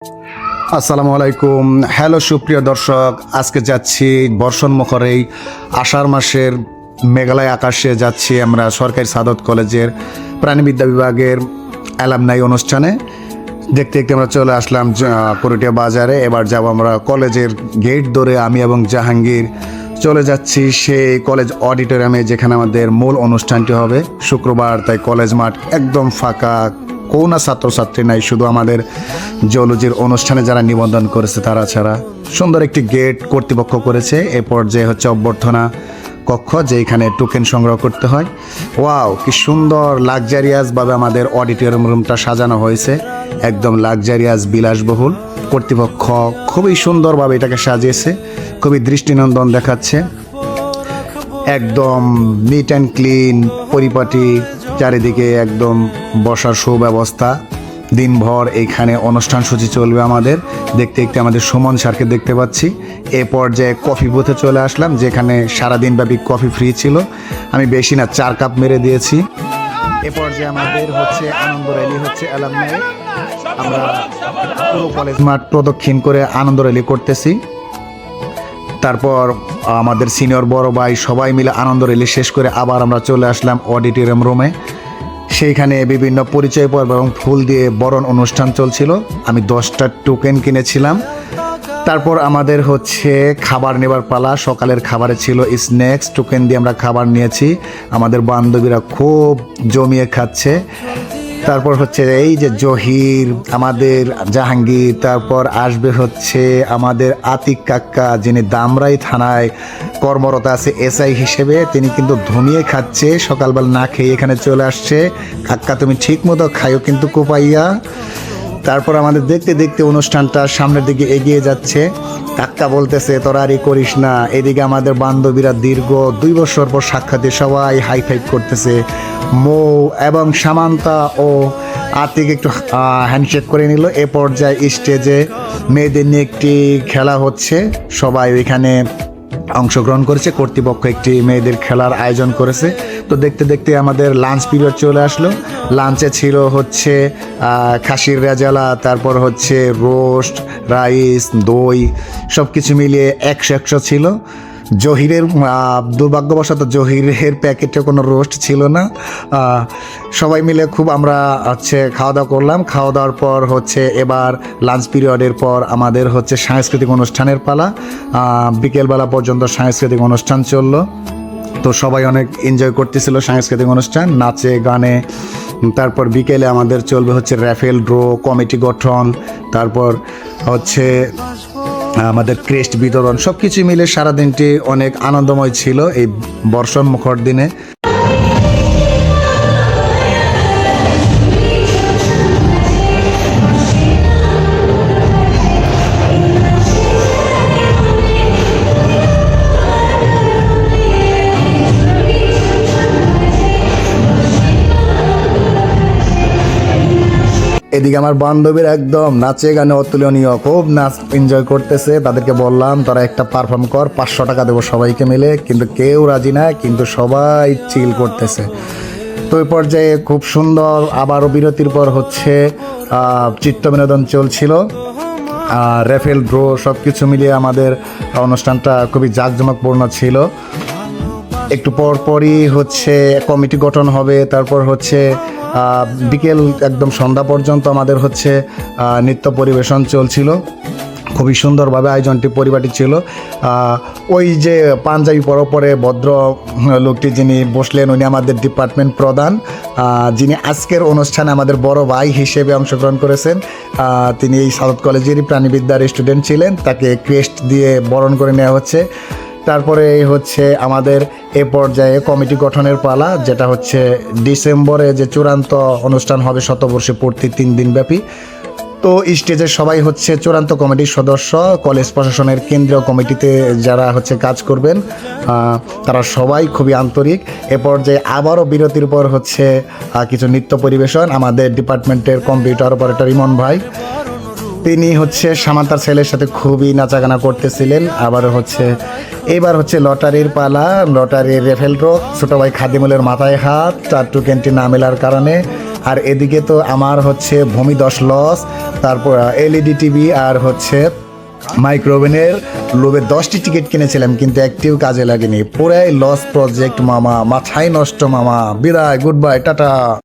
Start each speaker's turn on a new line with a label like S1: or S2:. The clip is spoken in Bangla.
S1: আসসালামু আলাইকুম। হ্যালো সুপ্রিয় দর্শক, আজকে যাচ্ছি বর্ষণমুখর এই আষাঢ় মাসের মেঘালয় আকাশে যাচ্ছি আমরা সরকারি সাদত কলেজের প্রাণীবিদ্যা বিভাগের অ্যালামনাই অনুষ্ঠানে। দেখতে দেখতে আমরা চলে আসলাম করটিয়া বাজারে। এবার যাব আমরা কলেজের গেট ধরে, আমি এবং জাহাঙ্গীর চলে যাচ্ছি সেই কলেজ অডিটোরিয়ামে, যেখানে আমাদের মূল অনুষ্ঠানটি হবে শুক্রবার। তাই কলেজ মাঠ একদম ফাঁকা, কোনো ছাত্রছাত্রী নাই, শুধু আমাদের জিওলজির অনুষ্ঠানে যারা নিবন্ধন করেছে তারা ছাড়া। সুন্দর একটি গেট কর্তৃপক্ষ করেছে। এ পর্যায়ে হচ্ছে অভ্যর্থনা কক্ষ, যেখানে টোকেন সংগ্রহ করতে হয়। ওয়াও, কি সুন্দর লাক্সারিয়াসভাবে আমাদের অডিটোরিয়াম রুমটা সাজানো হয়েছে, একদম লাক্সারিয়াস, বিলাসবহুল। কর্তৃপক্ষ খুবই সুন্দরভাবে এটাকে সাজিয়েছে, খুবই দৃষ্টিনন্দন দেখাচ্ছে, একদম নিট অ্যান্ড ক্লিন, পরিপাটি, চারিদিকে একদম বসার সুব্যবস্থা। দিনভর এইখানে অনুষ্ঠান সূচি চলবে আমাদের। দেখতে দেখতে আমাদের সুমন স্যারকে দেখতে পাচ্ছি। এ পর্যায়ে কফি বুথে চলে আসলাম, যেখানে সারাদিনব্যাপী কফি ফ্রি ছিল। আমি বেশি না, 4 কাপ মেরে দিয়েছি। এ পর্যায়ে আমাদের হচ্ছে আনন্দ র্যালি হচ্ছে অ্যালামনাই। আমরা পুরো কলেজ মাঠ প্রদক্ষিণ করে আনন্দ র্যালি করতেছি। তারপর আমাদের সিনিয়র বড় ভাই সবাই মিলে আনন্দ র্যালি শেষ করে আবার আমরা চলে আসলাম অডিটোরিয়াম রুমে। সেইখানে বিভিন্ন পরিচয় পর্ব এবং ফুল দিয়ে বরণ অনুষ্ঠান চলছিল। আমি 10টা টোকেন কিনেছিলাম। তারপর আমাদের হচ্ছে খাবার নেবার পালা। সকালের খাবারে ছিল স্ন্যাক্স, টোকেন দিয়ে আমরা খাবার নিয়েছি। আমাদের বান্ধবীরা খুব জমিয়ে খাচ্ছে। তারপর হচ্ছে এই যে জহির, আমাদের জাহাঙ্গীর, তারপর আসবে হচ্ছে আমাদের আতিক কাক্কা, যিনি দামরাই থানায় কর্মরত আছে এসআই হিসেবে। তিনি কিন্তু ধুমিয়ে খাচ্ছে, সকালবেলা না খেয়ে এখানে চলে আসছে। কাক্কা, তুমি ঠিক মতো খাইও কিন্তু কোপাইয়া। তারপর আমাদের দেখতে দেখতে অনুষ্ঠানটা সামনের দিকে এগিয়ে যাচ্ছে। কাক্কা বলতেছে তোরা আর করিস না। এদিকে আমাদের বান্ধবীরা দীর্ঘ 2 বছর পর সাক্ষাতে সবাই হাই ফাইভ করতেছে। মৌ এবং সামান্তা ও আতিক একটু হ্যান্ডশেক করে নিল। এ পর্যায়ে স্টেজে মেয়েদের নিয়ে একটি খেলা হচ্ছে, সবাই ওইখানে অংশগ্রহণ করেছে। কর্তৃপক্ষ একটি মেয়েদের খেলার আয়োজন করেছে। তো দেখতে দেখতে আমাদের লাঞ্চ পিরিয়ড চলে আসলো। লাঞ্চে ছিল হচ্ছে খাসির রেজালা, তারপর হচ্ছে রোস্ট, রাইস, দই, সব কিছু মিলিয়ে 100 ছিল। জহিরের দুর্ভাগ্যবশত জহিরের প্যাকেটে কোনো রোস্ট ছিল না। সবাই মিলে খুব আমরা হচ্ছে খাওয়া দাওয়া করলাম। খাওয়া দাওয়ার পর হচ্ছে এবার লাঞ্চ পিরিয়ডের পর আমাদের হচ্ছে সাংস্কৃতিক অনুষ্ঠানের পালা। বিকেলবেলা পর্যন্ত সাংস্কৃতিক অনুষ্ঠান চললো। তো সবাই অনেক এনজয় করতেছিল সাংস্কৃতিক অনুষ্ঠান, নাচে গানে। তারপর বিকেলে আমাদের চলবে হচ্ছে র্যাফেল ড্র, কমিটি গঠন, তারপর হচ্ছে আমাদের ক্রেস্ট বিতরণ। সব কিছু মিলে সারাদিনটি অনেক আনন্দময় ছিল এই বর্ষণ মুখর দিনে। এদিকে আমার বান্ধবীরা একদম নাচে গানে অতুলনীয়, খুব নাচ এনজয় করতেছে। তাদেরকে বললাম তোরা একটা পারফর্ম কর, 500 টাকা দেবো সবাইকে মিলে, কিন্তু কেউ রাজি না, কিন্তু সবাই চিল করতেছে। তো ওই পর্যায়ে খুব সুন্দর আবারও বিরতির পর হচ্ছে চিত্ত বিনোদন চলছিল, র্যাফেল ড্র, সব কিছু মিলিয়ে আমাদের অনুষ্ঠানটা খুবই জাঁকজমকপূর্ণ ছিল। একটু পরপরই হচ্ছে কমিটি গঠন হবে। তারপর হচ্ছে বিকেল একদম সন্ধ্যা পর্যন্ত আমাদের হচ্ছে নৃত্য পরিবেশন চলছিল। খুবই সুন্দরভাবে আয়োজনটি পরিপাটি ছিল। ওই যে পাঞ্জাবি পরে ভদ্র লোকটি যিনি বসলেন, উনি আমাদের ডিপার্টমেন্ট প্রধান, যিনি আজকের অনুষ্ঠানে আমাদের বড় ভাই হিসেবে অংশগ্রহণ করেছেন। তিনি এই সাদত কলেজেরই প্রাণীবিদ্যার স্টুডেন্ট ছিলেন। তাকে ক্রেস্ট দিয়ে বরণ করে নেওয়া হচ্ছে। তারপরে হচ্ছে আমাদের এ পর্যায়ে কমিটি গঠনের পালা, যেটা হচ্ছে ডিসেম্বরে যে চূড়ান্ত অনুষ্ঠান হবে শতবর্ষে পূর্তি 3 দিন ব্যাপী। তো স্টেজে সবাই হচ্ছে চূড়ান্ত কমিটির সদস্য, কলেজ প্রশাসনের কেন্দ্রীয় কমিটিতে যারা হচ্ছে কাজ করবেন, তারা সবাই খুবই আন্তরিক। এ পর্যায়ে আবারও বিরতির পর হচ্ছে কিছু নৃত্য পরিবেশন। আমাদের ডিপার্টমেন্টের কম্পিউটার অপারেটর ইমন ভাই, তিনি হচ্ছে সামান্তার ছেলের সাথে খুবই নাচাগানা করতেছিলেন। আবার হচ্ছে এবার হচ্ছে লটারির পালা, লটারির রেফেল ড্র। ছোটো ভাই খাদিমুলের মাথায় হাত, 4 টোকেনটি না মেলার কারণে। আর এদিকে তো আমার হচ্ছে ভূমি 10 লস, তারপর এলইডি টিভি আর হচ্ছে মাইক্রোওভেনের লোভে 10টি টিকিট কিনেছিলাম, কিন্তু একটিও কাজে লাগেনি। পুরাই লস প্রজেক্ট মামা, মাথায় নষ্ট মামা। বিদায়, গুড বাই, টাটা।